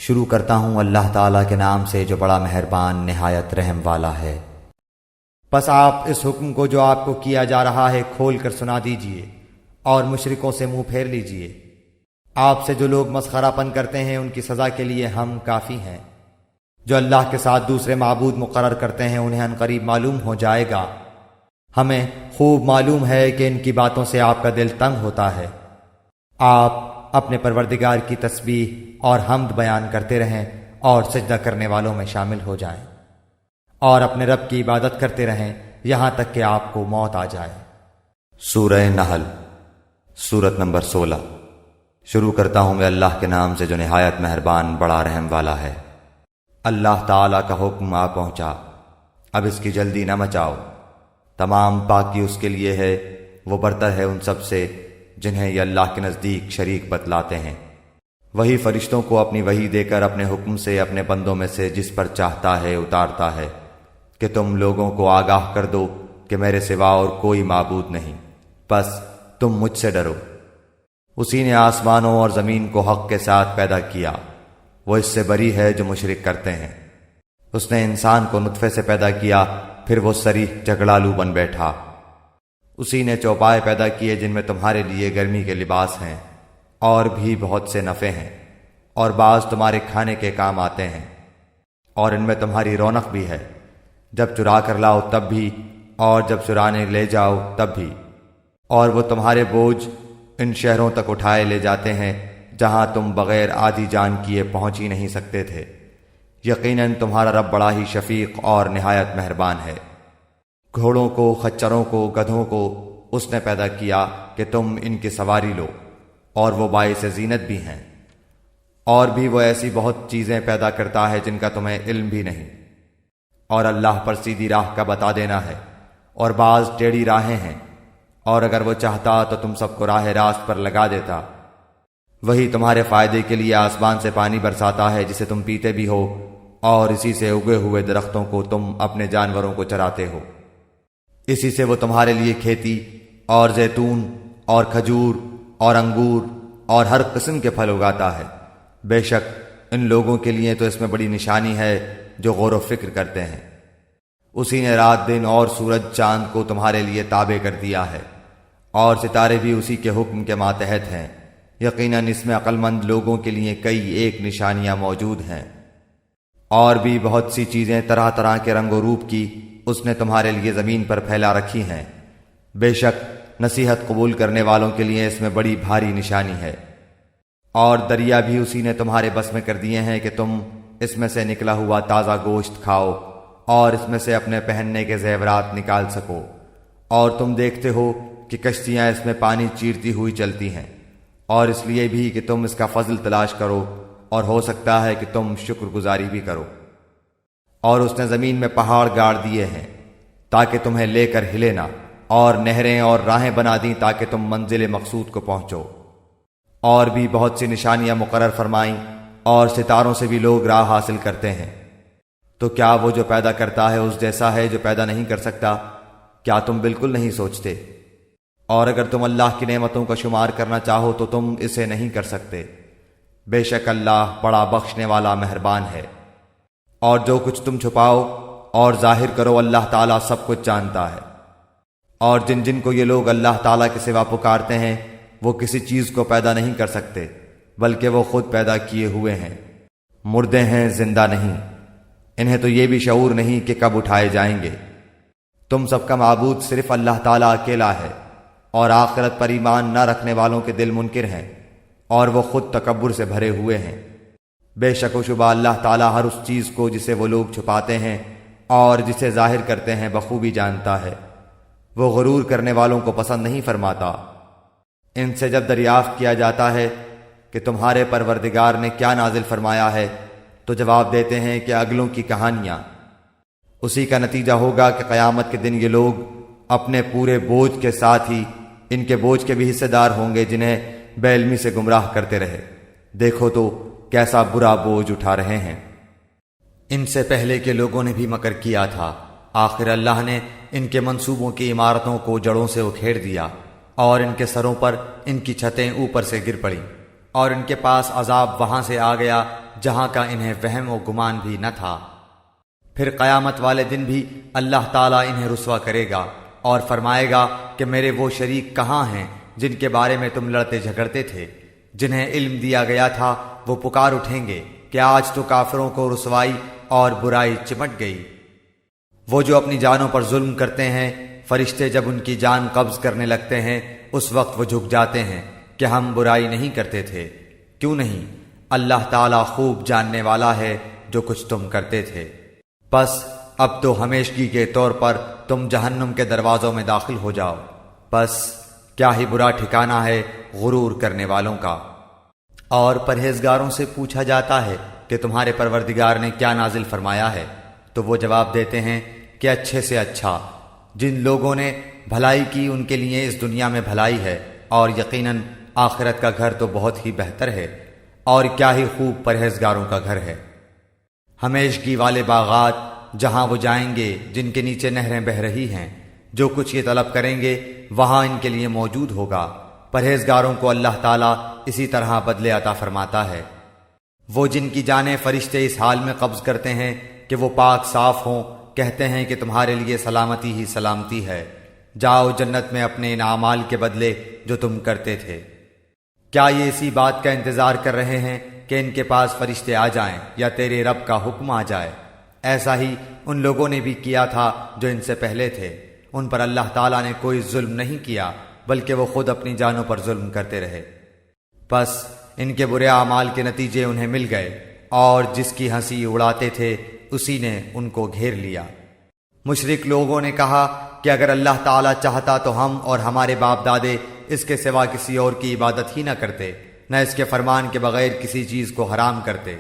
شروع کرتا ہوں اللہ تعالیٰ کے نام سے جو بڑا مہربان نہایت رحم والا ہے۔ پس آپ اس حکم کو جو آپ کو کیا جا رہا ہے کھول کر سنا دیجئے اور مشرکوں سے منہ پھیر لیجئے۔ آپ سے جو لوگ مسخرہ پن کرتے ہیں ان کی سزا کے لیے ہم کافی ہیں۔ جو اللہ کے ساتھ دوسرے معبود مقرر کرتے ہیں انہیں عنقریب معلوم ہو جائے گا۔ ہمیں خوب معلوم ہے کہ ان کی باتوں سے آپ کا دل تنگ ہوتا ہے۔ آپ اپنے پروردگار کی تسبیح اور حمد بیان کرتے رہیں اور سجدہ کرنے والوں میں شامل ہو جائیں، اور اپنے رب کی عبادت کرتے رہیں یہاں تک کہ آپ کو موت آ جائے۔ سورہ نحل، سورت نمبر 16۔ شروع کرتا ہوں میں اللہ کے نام سے جو نہایت مہربان بڑا رحم والا ہے۔ اللہ تعالیٰ کا حکم آ پہنچا، اب اس کی جلدی نہ مچاؤ۔ تمام پاکی اس کے لیے ہے، وہ برتر ہے ان سب سے جنہیں یہ اللہ کے نزدیک شریک بتلاتے ہیں۔ وہی فرشتوں کو اپنی وحی دے کر اپنے حکم سے اپنے بندوں میں سے جس پر چاہتا ہے اتارتا ہے کہ تم لوگوں کو آگاہ کر دو کہ میرے سوا اور کوئی معبود نہیں، بس تم مجھ سے ڈرو۔ اسی نے آسمانوں اور زمین کو حق کے ساتھ پیدا کیا، وہ اس سے بری ہے جو مشرک کرتے ہیں۔ اس نے انسان کو نطفے سے پیدا کیا، پھر وہ صریح جھگڑالو بن بیٹھا۔ اسی نے چوپائے پیدا کیے جن میں تمہارے لیے گرمی کے لباس ہیں اور بھی بہت سے نفع ہیں، اور بعض تمہارے کھانے کے کام آتے ہیں، اور ان میں تمہاری رونق بھی ہے، جب چرا کر لاؤ تب بھی اور جب چرانے لے جاؤ تب بھی۔ اور وہ تمہارے بوجھ ان شہروں تک اٹھائے لے جاتے ہیں جہاں تم بغیر آدھی جان کیے پہنچ ہی نہیں سکتے تھے۔ یقیناً تمہارا رب بڑا ہی شفیق اور نہایت مہربان ہے۔ گھوڑوں کو، خچروں کو، گدھوں کو اس نے پیدا کیا کہ تم ان کی سواری لو، اور وہ باعث زینت بھی ہیں۔ اور بھی وہ ایسی بہت چیزیں پیدا کرتا ہے جن کا تمہیں علم بھی نہیں، اور اللہ پر سیدھی راہ کا بتا دینا ہے، اور بعض ٹیڑھی راہیں ہیں، اور اگر وہ چاہتا تو تم سب کو راہ راست پر لگا دیتا۔ وہی تمہارے فائدے کے لیے آسمان سے پانی برساتا ہے جسے تم پیتے بھی ہو، اور اسی سے اگے ہوئے درختوں کو تم اپنے جانوروں کو چراتے ہو۔ اسی سے وہ تمہارے لیے کھیتی اور زیتون اور کھجور اور انگور اور ہر قسم کے پھل اگاتا ہے۔ بے شک ان لوگوں کے لیے تو اس میں بڑی نشانی ہے جو غور و فکر کرتے ہیں۔ اسی نے رات دن اور سورج چاند کو تمہارے لیے تابع کر دیا ہے، اور ستارے بھی اسی کے حکم کے ماتحت ہیں۔ یقیناً اس میں عقل مند لوگوں کے لیے کئی ایک نشانیاں موجود ہیں۔ اور بھی بہت سی چیزیں طرح طرح کے رنگ و روپ کی اس نے تمہارے لیے زمین پر پھیلا رکھی ہیں۔ بے شک نصیحت قبول کرنے والوں کے لیے اس میں بڑی بھاری نشانی ہے۔ اور دریا بھی اسی نے تمہارے بس میں کر دیے ہیں کہ تم اس میں سے نکلا ہوا تازہ گوشت کھاؤ اور اس میں سے اپنے پہننے کے زیورات نکال سکو۔ اور تم دیکھتے ہو کہ کشتیاں اس میں پانی چیرتی ہوئی چلتی ہیں، اور اس لیے بھی کہ تم اس کا فضل تلاش کرو، اور ہو سکتا ہے کہ تم شکر گزاری بھی کرو۔ اور اس نے زمین میں پہاڑ گاڑ دیے ہیں تاکہ تمہیں لے کر ہلے نہ، اور نہریں اور راہیں بنا دیں تاکہ تم منزل مقصود کو پہنچو۔ اور بھی بہت سی نشانیاں مقرر فرمائیں، اور ستاروں سے بھی لوگ راہ حاصل کرتے ہیں۔ تو کیا وہ جو پیدا کرتا ہے اس جیسا ہے جو پیدا نہیں کر سکتا؟ کیا تم بالکل نہیں سوچتے؟ اور اگر تم اللہ کی نعمتوں کا شمار کرنا چاہو تو تم اسے نہیں کر سکتے۔ بے شک اللہ بڑا بخشنے والا مہربان ہے۔ اور جو کچھ تم چھپاؤ اور ظاہر کرو اللہ تعالیٰ سب کچھ جانتا ہے۔ اور جن جن کو یہ لوگ اللہ تعالیٰ کے سوا پکارتے ہیں وہ کسی چیز کو پیدا نہیں کر سکتے، بلکہ وہ خود پیدا کیے ہوئے ہیں۔ مردے ہیں، زندہ نہیں، انہیں تو یہ بھی شعور نہیں کہ کب اٹھائے جائیں گے۔ تم سب کا معبود صرف اللہ تعالیٰ اکیلا ہے، اور آخرت پر ایمان نہ رکھنے والوں کے دل منکر ہیں، اور وہ خود تکبر سے بھرے ہوئے ہیں۔ بے شک و شبہ اللہ تعالیٰ ہر اس چیز کو جسے وہ لوگ چھپاتے ہیں اور جسے ظاہر کرتے ہیں بخوبی جانتا ہے۔ وہ غرور کرنے والوں کو پسند نہیں فرماتا۔ ان سے جب دریافت کیا جاتا ہے کہ تمہارے پروردگار نے کیا نازل فرمایا ہے تو جواب دیتے ہیں کہ اگلوں کی کہانیاں۔ اسی کا نتیجہ ہوگا کہ قیامت کے دن یہ لوگ اپنے پورے بوجھ کے ساتھ ہی ان کے بوجھ کے بھی حصے دار ہوں گے جنہیں بے علمی سے گمراہ کرتے رہے۔ دیکھو تو کیسا برا بوجھ اٹھا رہے ہیں۔ ان سے پہلے کے لوگوں نے بھی مکر کیا تھا، آخر اللہ نے ان کے منصوبوں کی عمارتوں کو جڑوں سے اکھیڑ دیا، اور ان کے سروں پر ان کی چھتیں اوپر سے گر پڑیں، اور ان کے پاس عذاب وہاں سے آ گیا جہاں کا انہیں وہم و گمان بھی نہ تھا۔ پھر قیامت والے دن بھی اللہ تعالیٰ انہیں رسوا کرے گا اور فرمائے گا کہ میرے وہ شریک کہاں ہیں جن کے بارے میں تم لڑتے جھگڑتے تھے؟ جنہیں علم دیا گیا تھا وہ پکار اٹھیں گے کہ آج تو کافروں کو رسوائی اور برائی چمٹ گئی۔ وہ جو اپنی جانوں پر ظلم کرتے ہیں، فرشتے جب ان کی جان قبض کرنے لگتے ہیں اس وقت وہ جھک جاتے ہیں کہ ہم برائی نہیں کرتے تھے۔ کیوں نہیں؟ اللہ تعالیٰ خوب جاننے والا ہے جو کچھ تم کرتے تھے۔ پس اب تو ہمیشگی کے طور پر تم جہنم کے دروازوں میں داخل ہو جاؤ۔ پس کیا ہی برا ٹھکانہ ہے غرور کرنے والوں کا۔ اور پرہیزگاروں سے پوچھا جاتا ہے کہ تمہارے پروردگار نے کیا نازل فرمایا ہے، تو وہ جواب دیتے ہیں کہ اچھے سے اچھا۔ جن لوگوں نے بھلائی کی ان کے لیے اس دنیا میں بھلائی ہے، اور یقیناً آخرت کا گھر تو بہت ہی بہتر ہے، اور کیا ہی خوب پرہیزگاروں کا گھر ہے۔ ہمیشگی والے باغات جہاں وہ جائیں گے، جن کے نیچے نہریں بہہ رہی ہیں، جو کچھ یہ طلب کریں گے وہاں ان کے لیے موجود ہوگا۔ پرہیزگاروں کو اللہ تعالیٰ اسی طرح بدلے عطا فرماتا ہے۔ وہ جن کی جانیں فرشتے اس حال میں قبض کرتے ہیں کہ وہ پاک صاف ہوں، کہتے ہیں کہ تمہارے لیے سلامتی ہی سلامتی ہے، جاؤ جنت میں اپنے ان اعمال کے بدلے جو تم کرتے تھے۔ کیا یہ اسی بات کا انتظار کر رہے ہیں کہ ان کے پاس فرشتے آ جائیں یا تیرے رب کا حکم آ جائے؟ ایسا ہی ان لوگوں نے بھی کیا تھا جو ان سے پہلے تھے، ان پر اللہ تعالیٰ نے کوئی ظلم نہیں کیا بلکہ وہ خود اپنی جانوں پر ظلم کرتے رہے۔ پس ان کے برے اعمال کے نتیجے انہیں مل گئے، اور جس کی ہنسی اڑاتے تھے اسی نے ان کو گھیر لیا۔ مشرک لوگوں نے کہا کہ اگر اللہ تعالیٰ چاہتا تو ہم اور ہمارے باپ دادے اس کے سوا کسی اور کی عبادت ہی نہ کرتے، نہ اس کے فرمان کے بغیر کسی چیز کو حرام کرتے۔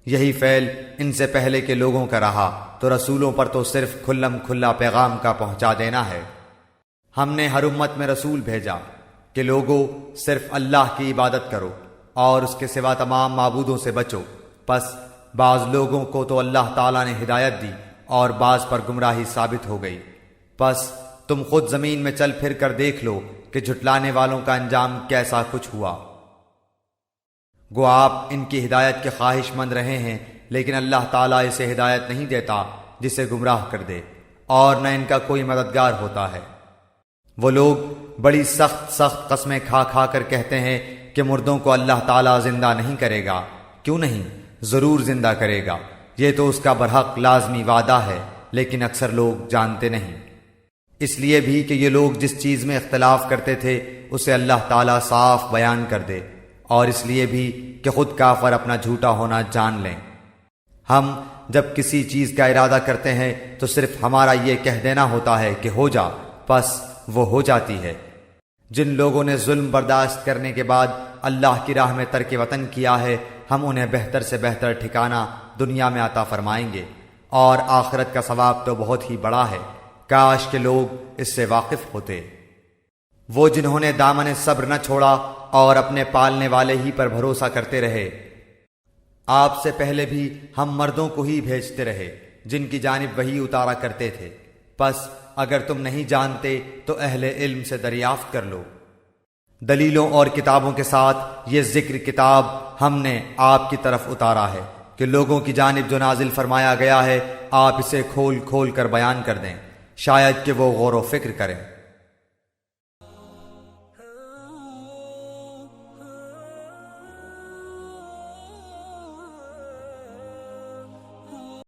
یہی فعل ان سے پہلے کے لوگوں کا رہا، تو رسولوں پر تو صرف کھلم کھلا پیغام کا پہنچا دینا ہے۔ ہم نے ہر امت میں رسول بھیجا کہ لوگوں صرف اللہ کی عبادت کرو اور اس کے سوا تمام معبودوں سے بچو۔ پس بعض لوگوں کو تو اللہ تعالیٰ نے ہدایت دی اور بعض پر گمراہی ثابت ہو گئی۔ پس تم خود زمین میں چل پھر کر دیکھ لو کہ جھٹلانے والوں کا انجام کیسا کچھ ہوا۔ گو آپ ان کی ہدایت کے خواہش مند رہے ہیں، لیکن اللہ تعالیٰ اسے ہدایت نہیں دیتا جسے گمراہ کر دے، اور نہ ان کا کوئی مددگار ہوتا ہے۔ وہ لوگ بڑی سخت سخت قسمیں کھا کھا کر کہتے ہیں کہ مردوں کو اللہ تعالیٰ زندہ نہیں کرے گا۔ کیوں نہیں؟ ضرور زندہ کرے گا، یہ تو اس کا برحق لازمی وعدہ ہے، لیکن اکثر لوگ جانتے نہیں۔ اس لیے بھی کہ یہ لوگ جس چیز میں اختلاف کرتے تھے اسے اللہ تعالیٰ صاف بیان کر دے، اور اس لیے بھی کہ خود کافر اپنا جھوٹا ہونا جان لیں۔ ہم جب کسی چیز کا ارادہ کرتے ہیں تو صرف ہمارا یہ کہہ دینا ہوتا ہے کہ ہو جا، پس وہ ہو جاتی ہے۔ جن لوگوں نے ظلم برداشت کرنے کے بعد اللہ کی راہ میں ترک وطن کیا ہے، ہم انہیں بہتر سے بہتر ٹھکانہ دنیا میں عطا فرمائیں گے، اور آخرت کا ثواب تو بہت ہی بڑا ہے۔ کاش کہ لوگ اس سے واقف ہوتے۔ وہ جنہوں نے دامن صبر نہ چھوڑا اور اپنے پالنے والے ہی پر بھروسہ کرتے رہے۔ آپ سے پہلے بھی ہم مردوں کو ہی بھیجتے رہے جن کی جانب وحی اتارا کرتے تھے، پس اگر تم نہیں جانتے تو اہل علم سے دریافت کر لو۔ دلیلوں اور کتابوں کے ساتھ یہ ذکر کتاب ہم نے آپ کی طرف اتارا ہے کہ لوگوں کی جانب جو نازل فرمایا گیا ہے آپ اسے کھول کھول کر بیان کر دیں، شاید کہ وہ غور و فکر کریں۔